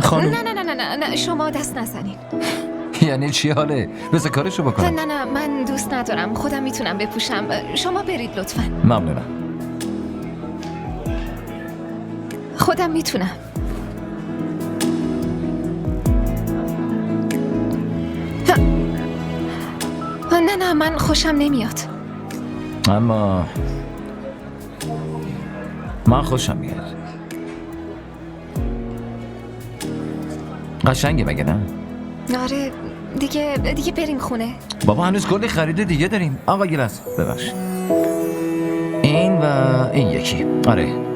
خانم نه نه نه نه نه شما دست نزنین. یعنی چی حاله؟ بذار کارشو بکنم. نه نه من دوست ندارم، خودم میتونم بپوشم. شما برید لطفا. ممنونم. خودم میتونم. نه من خوشم نمیاد. اما من خوشم میاد. قشنگه مگه نه؟ آره دیگه بریم خونه. بابا هنوز کلی خرید دیگه داریم. آقا گیلاس ببخش. این و این یکی. آره